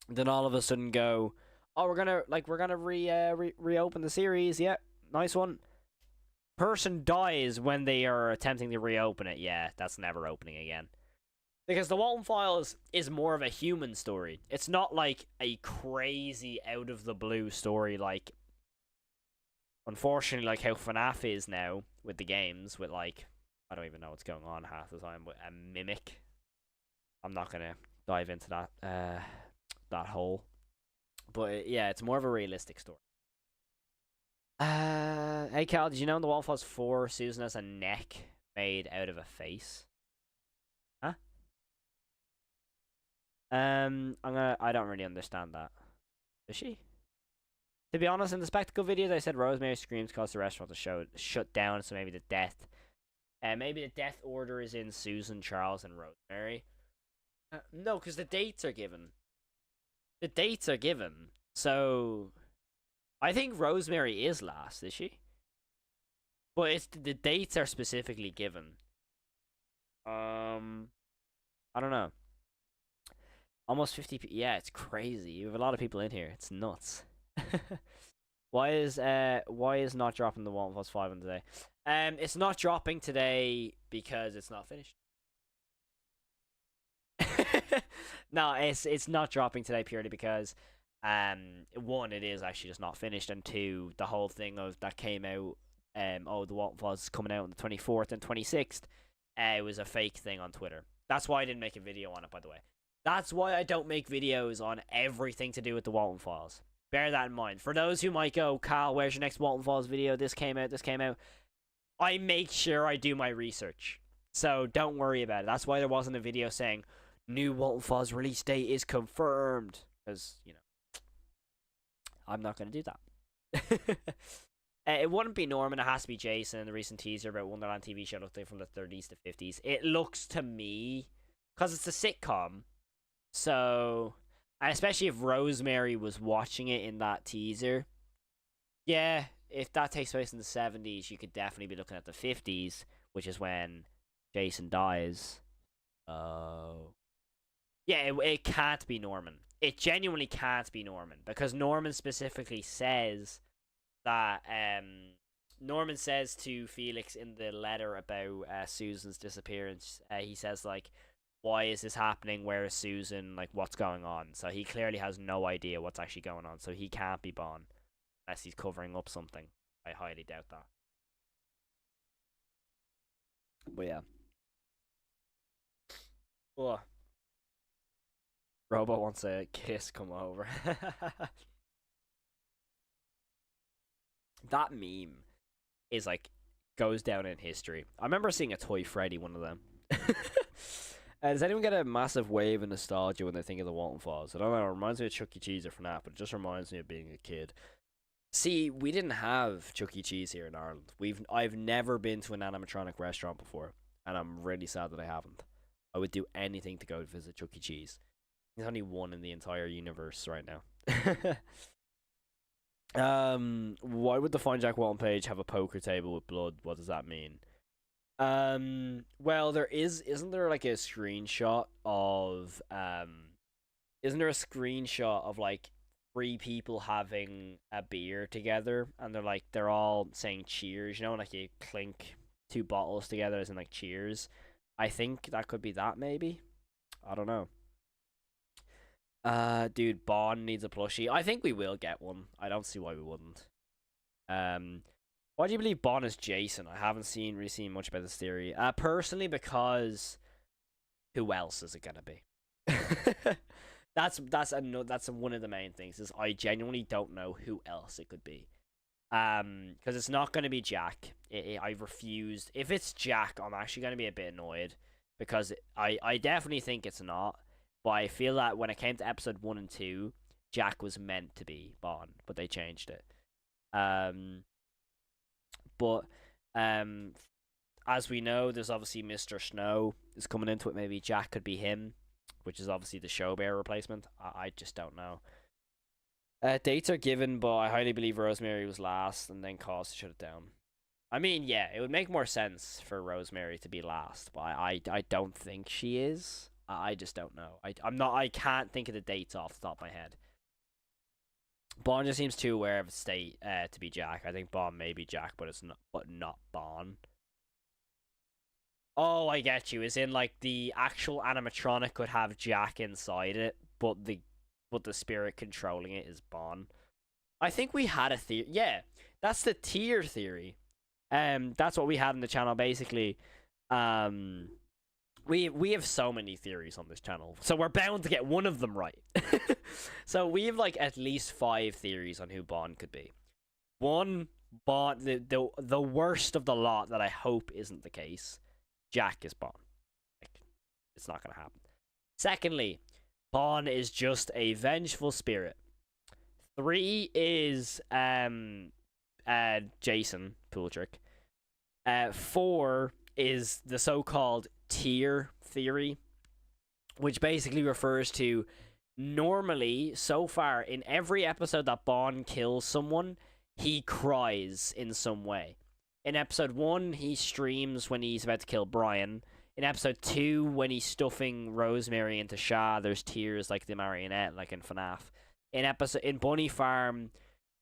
then all of a sudden go, oh, we're gonna reopen the series? Yeah, nice one. Person dies when they are attempting to reopen it. Yeah, that's never opening again. Because the Walton Files is more of a human story. It's not like a crazy out of the blue story like, unfortunately, like how FNAF is now with the games, with like, I don't even know what's going on half the time, with a mimic. I'm not gonna dive into that that hole. But yeah, it's more of a realistic story. Hey Cal, did you know in the Walton Files 4 Susan has a neck made out of a face? Huh? I don't really understand that. Does she? To be honest, in the spectacle video, they said Rosemary screams caused the restaurant to shut down, so maybe the death order is in Susan, Charles, and Rosemary. No, because the dates are given. The dates are given, so I think Rosemary is last, is she? But the dates are specifically given. I don't know. Almost 50. Yeah, it's crazy. You have a lot of people in here. It's nuts. Why is not dropping the Walton Plus 5 on today? It's not dropping today because it's not finished. No, it's not dropping today purely because one, it is actually just not finished, and two, the whole thing of that came out, the Walton Plus is coming out on the 24th and 26th, it was a fake thing on Twitter. That's why I didn't make a video on it, by the way. That's why I don't make videos on everything to do with the Walton Files. Bear that in mind. For those who might go, Carl, where's your next Walton Files video? This came out. I make sure I do my research. So don't worry about it. That's why there wasn't a video saying, new Walton Files release date is confirmed. Because, I'm not going to do that. It wouldn't be Norman, it has to be Jason. The recent teaser about Wonderland TV show looked like from the 30s to 50s. It looks to me, because it's a sitcom, so, and especially if Rosemary was watching it in that teaser, yeah, if that takes place in the 70s, you could definitely be looking at the 50s, which is when Jason dies. Oh. Yeah, it can't be Norman. It genuinely can't be Norman, because Norman specifically says that, Norman says to Felix in the letter about Susan's disappearance, he says, like, why is this happening? Where is Susan? Like, what's going on? So he clearly has no idea what's actually going on. So he can't be Bond unless he's covering up something. I highly doubt that. But yeah. Oh. Robo wants a kiss come over. That meme is like, goes down in history. I remember seeing a Toy Freddy, one of them. Does anyone get a massive wave of nostalgia when they think of the Walton Files? I don't know, it reminds me of Chuck E. Cheese or FNAF, but it just reminds me of being a kid. See, we didn't have Chuck E. Cheese here in Ireland. I've never been to an animatronic restaurant before, and I'm really sad that I haven't. I would do anything to go visit Chuck E. Cheese. There's only one in the entire universe right now. Why would the Find Jack Walton page have a poker table with blood? What does that mean? Well, isn't there like a screenshot of isn't there a screenshot of like three people having a beer together, and they're all saying cheers, like you clink two bottles together as in like cheers. I think that could be that, maybe. I don't know. Dude, Bond needs a plushie. I think we will get one. I don't see why we wouldn't. Why do you believe Bond is Jason? I haven't really seen much about this theory. Personally, because who else is it gonna be? that's one of the main things. Is I genuinely don't know who else it could be. Because it's not gonna be Jack. I refused. If it's Jack, I'm actually gonna be a bit annoyed because I definitely think it's not. But I feel that when it came to episode 1 and 2, Jack was meant to be Bond, but they changed it. But as we know, there's obviously Mr. Snow is coming into it. Maybe Jack could be him, which is obviously the show bear replacement. I just don't know. Dates are given, but I highly believe Rosemary was last and then caused to shut it down. I mean, yeah, it would make more sense for Rosemary to be last, but I don't think she is. I just don't know. I can't think of the dates off the top of my head. Bond just seems too aware of his state to be Jack. I think Bond may be Jack, but not Bond. Oh, I get you. As in, like, the actual animatronic could have Jack inside it, but the spirit controlling it is Bond. I think we had a theory. Yeah, that's the tier theory. That's what we had in the channel basically. We have so many theories on this channel, so we're bound to get one of them right. So we have like at least 5 theories on who Bond could be. One, Bond, the worst of the lot that I hope isn't the case. Jack is Bond. Like, it's not gonna happen. Secondly, Bond is just a vengeful spirit. 3 is Jason Pultrick. 4 is the so-called tier theory, which basically refers to normally, so far, in every episode that Bond kills someone, he cries in some way. In episode 1, he streams when he's about to kill Brian. In episode 2, when he's stuffing Rosemary into Shah, there's tears like the marionette, like in FNAF. In Bunny Farm,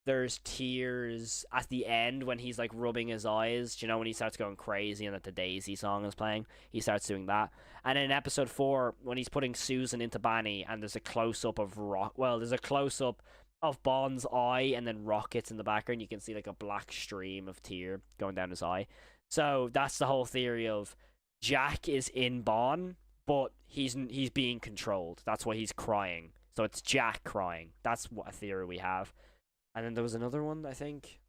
there's tears at the end when he's like rubbing his eyes. Do you know when he starts going crazy and that the Daisy song is playing? He starts doing that. And in episode 4, when he's putting Susan into Banny, and there's a close up of there's a close up of Bond's eye, and then rockets in the background. You can see like a black stream of tear going down his eye. So that's the whole theory of Jack is in Bond, but he's being controlled. That's why he's crying. So it's Jack crying. That's what a theory we have. And then there was another one, I think.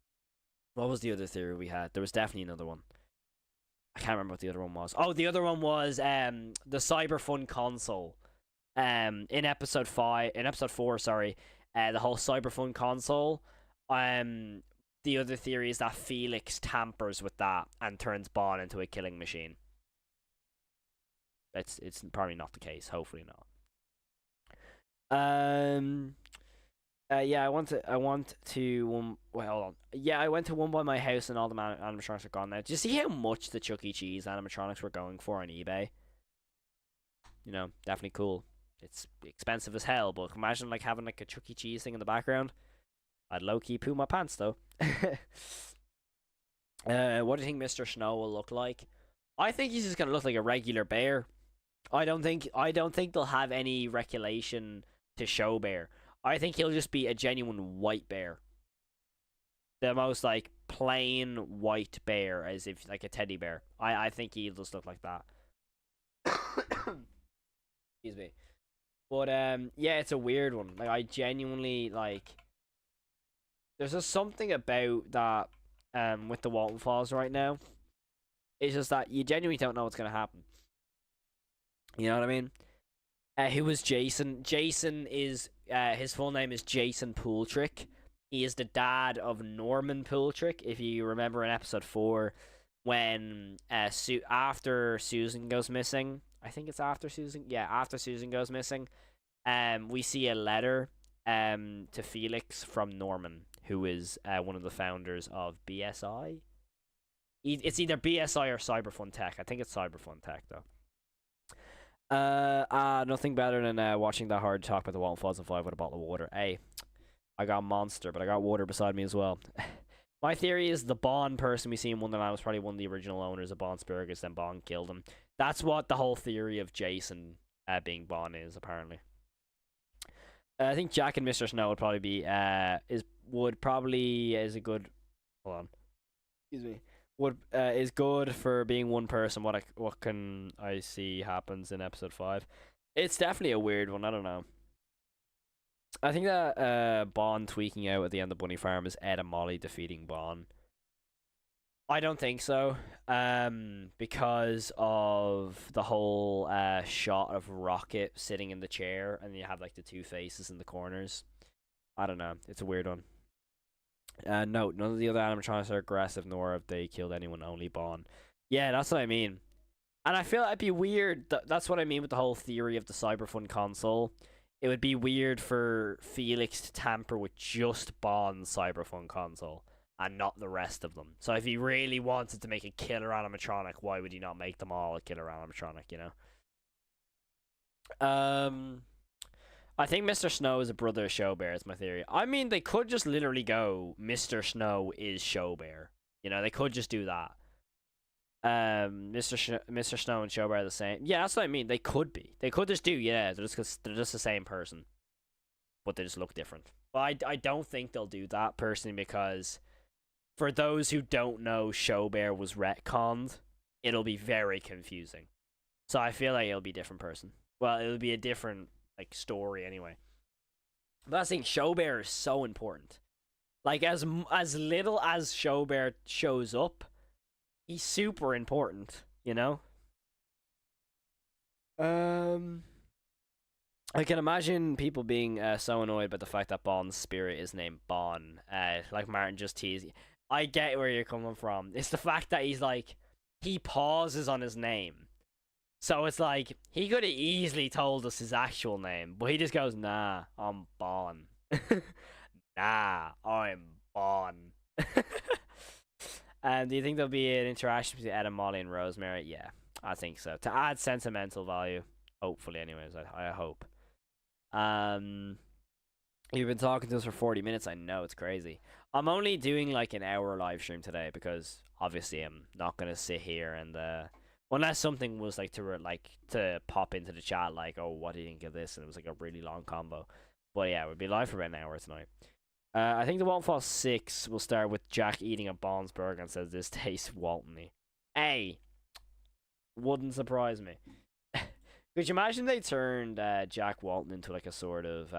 What was the other theory we had? There was definitely another one. I can't remember what the other one was. Oh, the other one was the Cyberfun console. In episode 4, sorry, the whole Cyberfun console. The other theory is that Felix tampers with that and turns Bond into a killing machine. It's probably not the case. Hopefully not. Yeah, I went to one. Well, hold on. Yeah, I went to one by my house, and all the animatronics are gone now. Did you see how much the Chuck E. Cheese animatronics were going for on eBay? Definitely cool. It's expensive as hell, but imagine like having like a Chuck E. Cheese thing in the background. I'd low key poo my pants though. What do you think Mr. Snow will look like? I think he's just gonna look like a regular bear. I don't think they'll have any regulation to show bear. I think he'll just be a genuine white bear. The most like plain white bear, as if like a teddy bear. I think he'll just look like that. Excuse me. But yeah, it's a weird one. Like I genuinely like. There's just something about that with the Walton Falls right now. It's just that you genuinely don't know what's gonna happen. You know what I mean? Who was Jason? Jason is his full name is Jason Pultrick. He is the dad of Norman Poultrick. If you remember in episode 4, when after Susan goes missing, I think it's after Susan. Yeah, after Susan goes missing, we see a letter to Felix from Norman, who is one of the founders of BSI. It's either BSI or Cyberfun Tech. I think it's Cyberfun Tech though. Nothing better than watching that hard talk about the Walton Falls and 5 with a bottle of water. Hey, I got Monster, but I got water beside me as well. My theory is the Bond person we see in Wonderland was probably one of the original owners of Bond Spirigus, then Bond killed him. That's what the whole theory of Jason being Bond is, apparently. I think Jack and Mr. Snow would probably be is a good. Hold on. Excuse me. Is good for being one person. What can I see happens in episode 5? It's definitely a weird one. I don't know. I think that Bond tweaking out at the end of Bunny Farm is Ed and Molly defeating Bond. I don't think so. Because of the whole shot of Rocket sitting in the chair, and you have like the two faces in the corners. I don't know. It's a weird one. No, none of the other animatronics are aggressive, nor have they killed anyone. Only Bond. Yeah, that's what I mean. And I feel it'd be weird. That's what I mean with the whole theory of the Cyberfun console. It would be weird for Felix to tamper with just Bond's Cyberfun console and not the rest of them. So if he really wanted to make a killer animatronic, why would he not make them all a killer animatronic, you know? I think Mr. Snow is a brother of Showbear, is my theory. I mean, they could just literally go, Mr. Snow is Showbear. You know, they could just do that. Mr. Snow and Showbear are the same. Yeah, that's what I mean. They could be. They could just do, yeah, they're just the same person. But they just look different. But I don't think they'll do that, personally, because for those who don't know Showbear was retconned, it'll be very confusing. So I feel like it'll be a different person. Well, it'll be a different, like, story anyway. But I think Showbear is so important. Like, as little as Showbear shows up, he's super important, you know? I can imagine people being so annoyed by the fact that Bond's spirit is named Bon. Like Martin just teased. I get where you're coming from. It's the fact that he's like, he pauses on his name. So it's like, he could have easily told us his actual name, but he just goes, nah, I'm Bon. Nah, I'm Bon. Do you think there'll be an interaction between Ed and Molly and Rosemary? Yeah, I think so. To add sentimental value. Hopefully, anyways, I hope. You've been talking to us for 40 minutes. I know, it's crazy. I'm only doing like an hour live stream today because obviously I'm not gonna sit here and unless something was like to pop into the chat like, oh, what do you think of this? And it was like a really long combo. But yeah, we'll be live for about an hour tonight. I think the Walton Falls 6 will start with Jack eating a Bond's burger and says this tastes Walton-y. Hey, wouldn't surprise me. Could you imagine they turned Jack Walton into like a sort of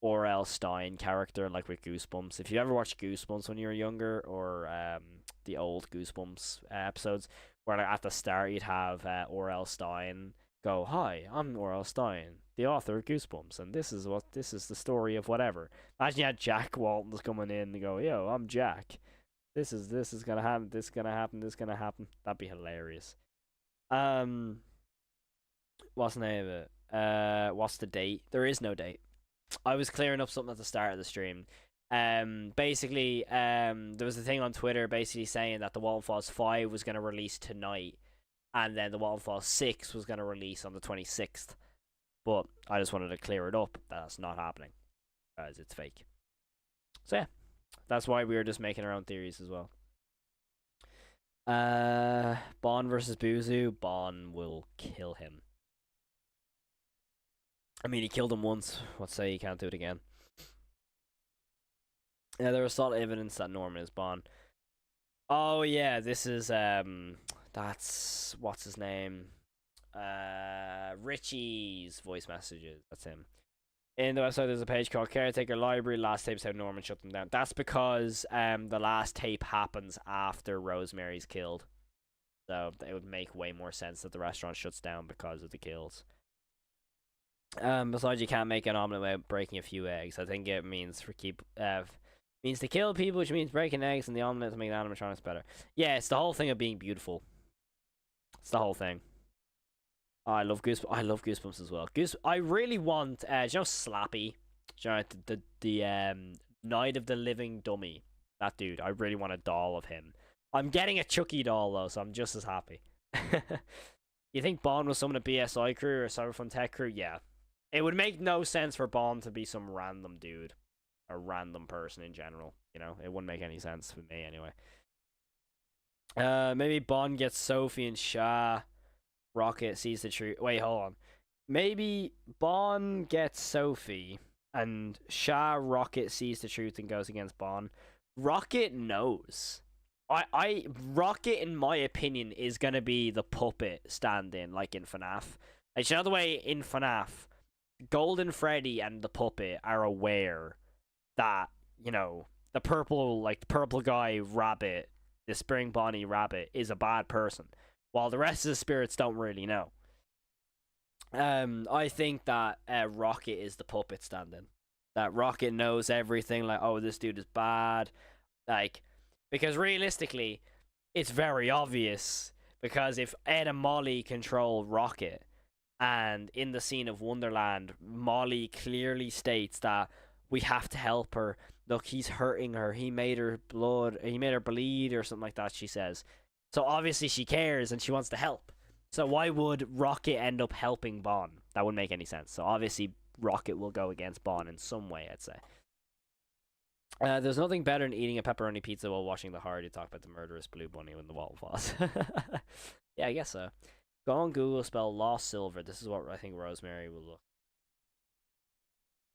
R.L. Stein character, like with Goosebumps? If you ever watched Goosebumps when you were younger, or the old Goosebumps episodes, where like, at the start you'd have R.L. Stein go, "Hi, I'm R.L. Stein, the author of Goosebumps, and this is the story of whatever." Imagine you had Jack Walton's coming in and go, "Yo, I'm Jack. This is gonna happen. This is gonna happen. This is gonna happen." That'd be hilarious. What's the name of it? What's the date? There is no date. I was clearing up something at the start of the stream. Basically, there was a thing on Twitter basically saying that the Walton Falls 5 was going to release tonight, and then the Walton Falls 6 was going to release on the 26th. But I just wanted to clear it up. That's not happening, because it's fake. So yeah, that's why we were just making our own theories as well. Bond versus Buzu. Bond will kill him. I mean, he killed him once. Let's say he can't do it again. Yeah, there was solid evidence that Norman is Bond. Oh yeah, this is that's what's his name? Richie's voice messages. That's him. In the website, there's a page called Caretaker Library. Last tapes how Norman shut them down. That's because the last tape happens after Rosemary's killed. So it would make way more sense that the restaurant shuts down because of the kills. Besides, you can't make an omelet without breaking a few eggs. I think it means means to kill people, which means breaking eggs in the omelet to make the animatronics better. Yeah, it's the whole thing of being beautiful. It's the whole thing. Oh, I love Goosebumps as well. I really want, do you know Slappy? Do you know the Night of the Living Dummy? That dude. I really want a doll of him. I'm getting a Chucky doll though, so I'm just as happy. You think Bond was someone at BSI crew or Cyberfun Tech crew? Yeah. It would make no sense for Bond to be some random dude. A random person in general. You know, it wouldn't make any sense for me anyway. Maybe Bond gets Sophie and Shah. Rocket sees the truth. Wait, hold on. Maybe Bond gets Sophie and Shah Rocket sees the truth and goes against Bond. Rocket knows. Rocket, in my opinion, is gonna be the puppet stand-in, like in FNAF. Like, you know the way in FNAF, Golden Freddy and the puppet are aware that, you know, the purple guy rabbit, the Spring Bonnie rabbit, is a bad person, while the rest of the spirits don't really know. I think that Rocket is the puppet stand-in. That Rocket knows everything, like, oh, this dude is bad. Like, because realistically, it's very obvious. Because if Ed and Molly control Rocket, and in the scene of Wonderland, Molly clearly states that we have to help her. Look, he's hurting her. He made her bleed or something like that, she says. So obviously she cares and she wants to help. So why would Rocket end up helping Bond? That wouldn't make any sense. So obviously Rocket will go against Bond in some way, I'd say. There's nothing better than eating a pepperoni pizza while watching the horror to talk about the murderous blue bunny when the Walton falls. Yeah, I guess so. Go on Google, spell Lost Silver. This is what I think Rosemary will look.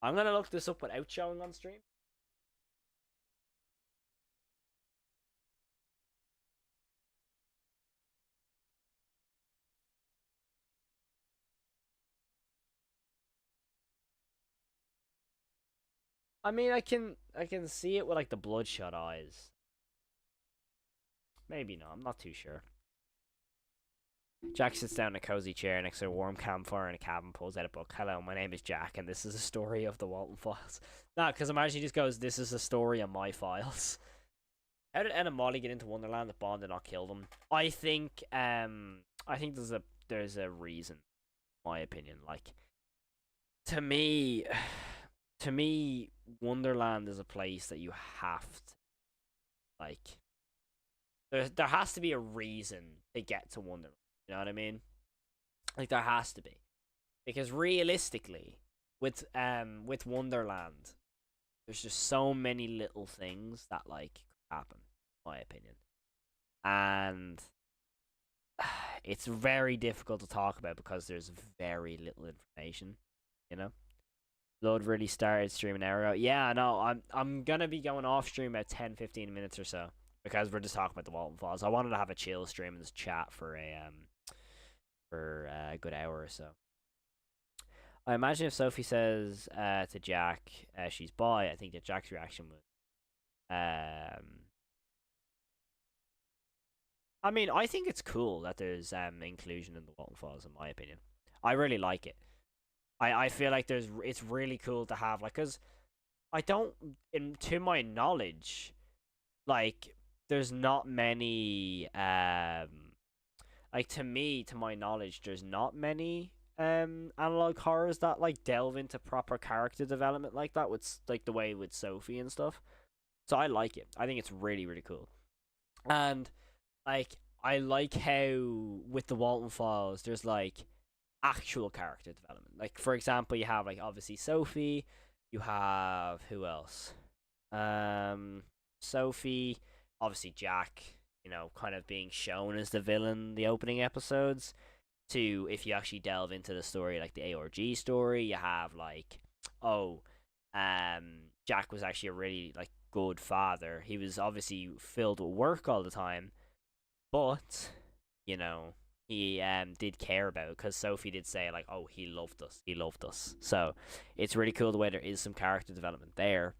I'm going to look this up without showing on stream. I mean, I can see it with like the bloodshot eyes. Maybe not. I'm not too sure. Jack sits down in a cozy chair next to a warm campfire in a cabin, pulls out a book. Hello, my name is Jack, and this is a story of the Walton files. Nah, because imagine he just goes, "This is a story of my files." How did Ed and Molly get into Wonderland if Bond did not kill them? I think there's a reason, in my opinion. Like, to me, Wonderland is a place that you have to, like, there has to be a reason to get to Wonderland. You know what I mean? Like, there has to be, because realistically, with Wonderland, there's just so many little things that like happen, in my opinion, and it's very difficult to talk about because there's very little information. You know. Load really started streaming an hour ago. Yeah, no, I'm gonna be going off stream about 10-15 minutes or so because we're just talking about the Walton Falls. I wanted to have a chill stream and just chat for a good hour or so. I imagine if Sophie says to Jack she's bi, I think that Jack's reaction would. I mean, I think it's cool that there's inclusion in the Walton Falls. In my opinion, I really like it. I feel like it's really cool to have, like, cause I don't, to my knowledge, like, there's not many like, to my knowledge, there's not many analog horrors that like delve into proper character development like that with like the way with Sophie and stuff. So I like it. I think it's really, really cool. And like, I like how with the Walton Files there's like actual character development. Like, for example, you have like obviously Sophie, you have who else? Sophie, obviously Jack, you know, kind of being shown as the villain in the opening episodes. To, if you actually delve into the story, like the ARG story, you have like, oh, Jack was actually a really like good father. He was obviously filled with work all the time, but you know, he did care about it because Sophie did say like, oh, he loved us. So it's really cool the way there is some character development there.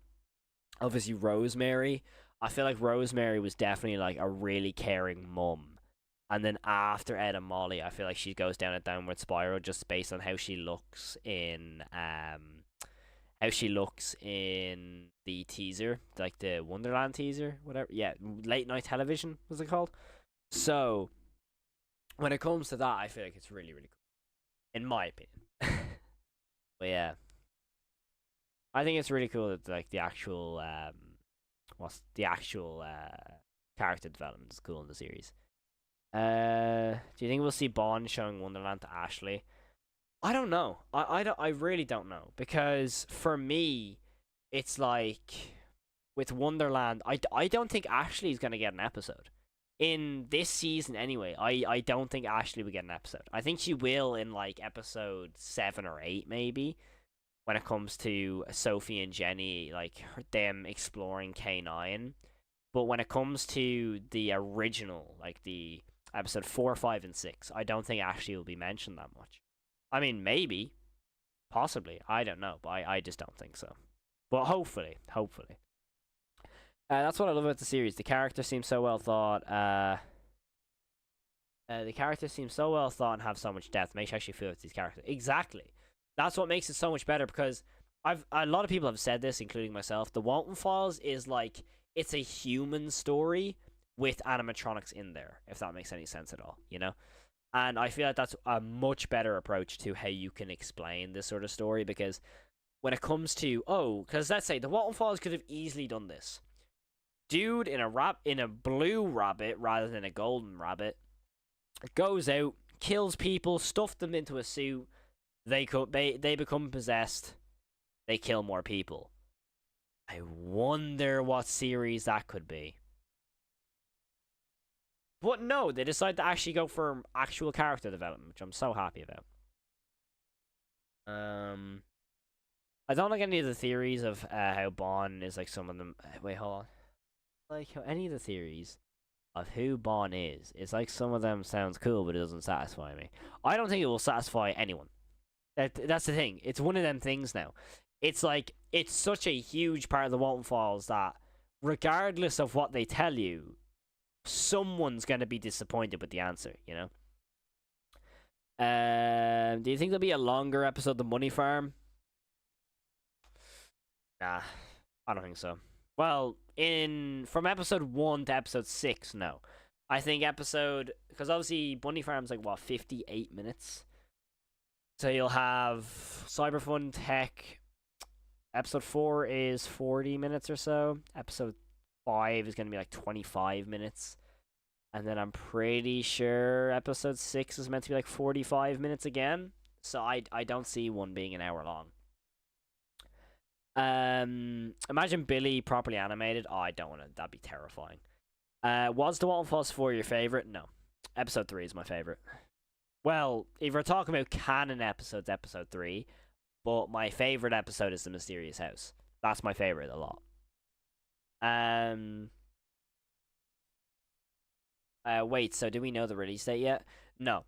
Obviously Rosemary, I feel like Rosemary was definitely like a really caring mum And then after Ed and Molly, I feel like she goes down a downward spiral just based on how she looks in the teaser, like the Wonderland teaser, whatever. Yeah, late night television was it called? So when it comes to that, I feel like it's really really cool, in my opinion. But yeah, I think it's really cool that like the actual what's the actual character development is cool in the series. Do you think we'll see Bond showing Wonderland to Ashley? I don't know. I really don't know, because for me, it's like with Wonderland, I don't think Ashley's gonna get an episode in this season anyway. I don't think Ashley will get an episode. I think she will in like episode 7 or 8 maybe, when it comes to Sophie and Jenny, like them exploring K9. But when it comes to the original, like the episode 4, 5, and 6, I don't think Ashley will be mentioned that much. I mean, maybe, possibly, I don't know, but I just don't think so. But hopefully. That's what I love about the series. The character seems so well thought. The characters seem so well thought and have so much depth. Makes you actually feel with these characters. Exactly. That's what makes it so much better, because a lot of people have said this, including myself. The Walton Files is like, it's a human story with animatronics in there, if that makes any sense at all, you know? And I feel like that's a much better approach to how you can explain this sort of story, because when it comes to, because let's say the Walton Files could have easily done this. Dude in a blue rabbit rather than a golden rabbit goes out, kills people, stuffs them into a suit, they become possessed, they kill more people. I wonder what series that could be. But no, they decide to actually go for actual character development, which I'm so happy about. I don't like any of the theories of how Bond is like some of them. Wait, hold on. Like how any of the theories of who Bond is, it's like some of them sounds cool, but it doesn't satisfy me. I don't think it will satisfy anyone. That's the thing. It's one of them things now. It's like, it's such a huge part of the Walton Files that regardless of what they tell you, someone's going to be disappointed with the answer, you know? Do you think there'll be a longer episode than Money Farm? Nah, I don't think so. Well, from episode 1 to episode 6, no. I think because obviously Bunny Farm's like, what, 58 minutes? So you'll have Cyberfun Tech. Episode 4 is 40 minutes or so. Episode 5 is going to be like 25 minutes. And then I'm pretty sure episode 6 is meant to be like 45 minutes again. So I don't see one being an hour long. Imagine Billy properly animated. Oh, I don't want to. That'd be terrifying. Was The Walton Files 4 your favorite? No. Episode 3 is my favorite. Well, if we're talking about canon episodes, episode 3. But my favorite episode is The Mysterious House. That's my favorite a lot. Wait, so do we know the release date yet? No.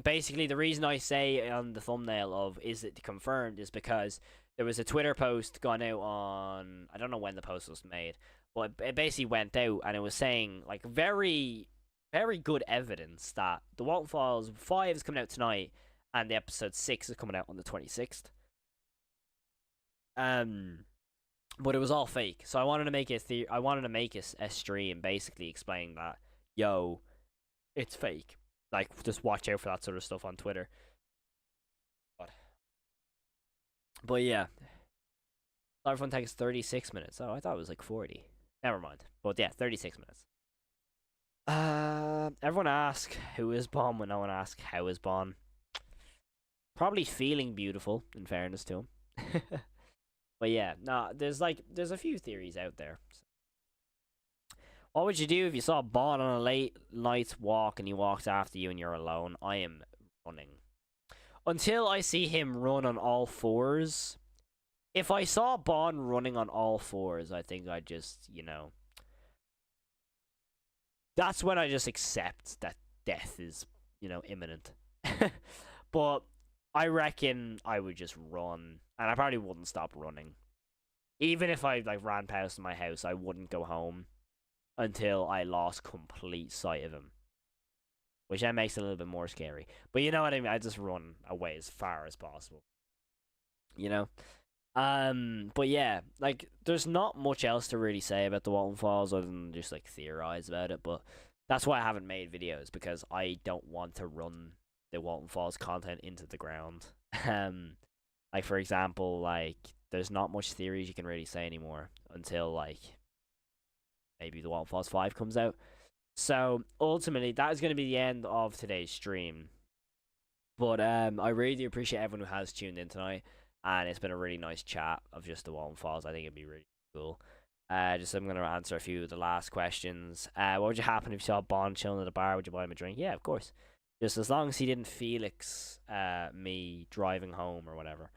Basically, the reason I say on the thumbnail of is it confirmed is because there was a Twitter post gone out on, I don't know when the post was made, but it basically went out and it was saying, like, very, very good evidence that the Walton Files 5 is coming out tonight and the episode 6 is coming out on the 26th. But it was all fake. So I wanted to make a stream basically explaining that, yo, it's fake. Like, just watch out for that sort of stuff on Twitter. But yeah. Cyberfun takes 36 minutes. Oh, I thought it was like 40. Never mind. But yeah, 36 minutes. Everyone asks who is Bond when no one asks how is Bond. Probably feeling beautiful, in fairness to him. But yeah, there's a few theories out there. What would you do if you saw Bond on a late night walk and he walks after you and you're alone? I am running. Until I see him run on all fours. If I saw Bond running on all fours, I think I'd just, that's when I just accept that death is, imminent. But I reckon I would just run, and I probably wouldn't stop running. Even if I ran past my house, I wouldn't go home until I lost complete sight of him. which then makes it a little bit more scary. But you know what I mean? I just run away as far as possible. You know? But yeah, like there's not much else to really say about the Walton Falls other than just like theorize about it, but that's why I haven't made videos, because I don't want to run the Walton Falls content into the ground. Um like for example, like there's not much theories you can really say anymore until like maybe the Walton Falls 5 comes out. So ultimately that is going to be the end of today's stream. But I really do appreciate everyone who has tuned in tonight, and it's been a really nice chat of just the Walton Falls. I think it'd be really cool. Just I'm gonna answer a few of the last questions. What would you happen if you saw Bond chilling at a bar? Would you buy him a drink? Yeah, of course. Just as long as he didn't Felix me driving home or whatever.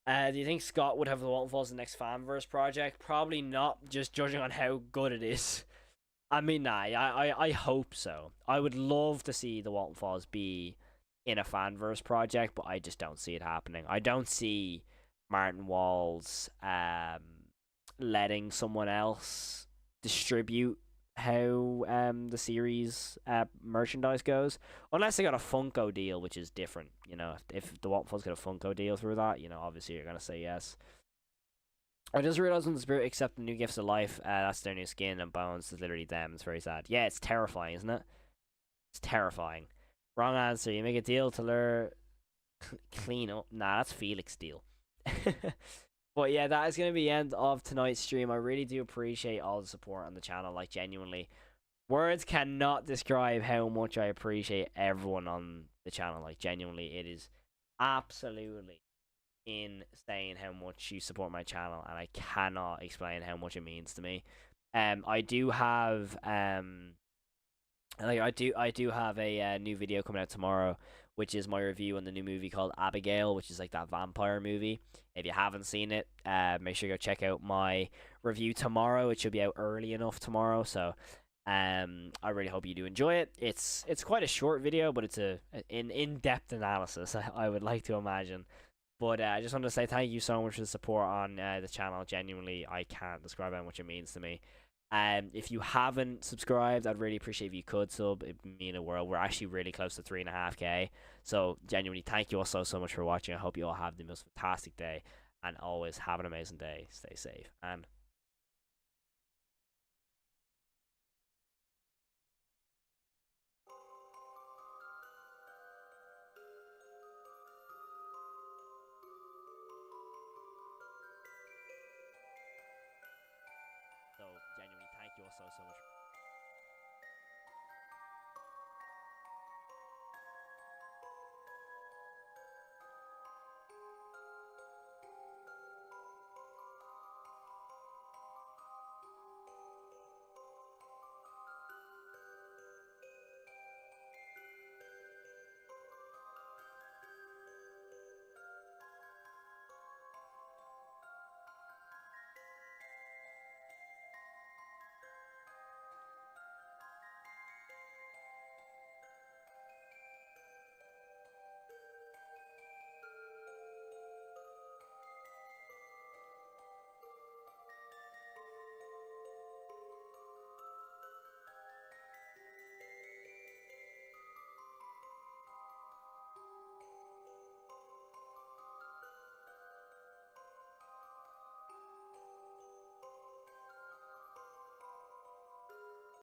Do you think Scott would have the Walton Falls the next Fanverse project? Probably not, just judging on how good it is. I mean, nah, I hope so. I would love to see the Walton Falls be in a Fanverse project, but I just don't see it happening. I don't see Martin Walls letting someone else distribute how the series merchandise goes, unless they got a Funko deal, which is different. You know, if the Walton Falls got a Funko deal through that, you know, obviously you're gonna say yes. I just realized when the spirit accept the new gifts of life, that's their new skin and bones. It's literally them. It's very sad. Yeah, it's terrifying, isn't it? It's terrifying. Wrong answer. You make a deal to lure clean up. Nah, that's Felix deal. But yeah, that is going to be the end of tonight's stream. I really do appreciate all the support on the channel. Like, genuinely, words cannot describe how much I appreciate everyone on the channel. Like, genuinely, it is absolutely insane how much you support my channel, and I cannot explain how much it means to me. I do have I do have a new video coming out tomorrow, which is my review on the new movie called Abigail, which is like that vampire movie. If you haven't seen it, make sure you go check out my review tomorrow. It should be out early enough tomorrow, so I really hope you do enjoy it. It's quite a short video, but it's an in-depth analysis, I would like to imagine. But I just want to say thank you so much for the support on the channel. Genuinely, I can't describe how much it means to me. If you haven't subscribed, I'd really appreciate if you could sub. It'd mean a world. We're actually really close to 3.5k. So genuinely, thank you all so much for watching. I hope you all have the most fantastic day, and always have an amazing day. Stay safe, and so genuinely, thank you all so much.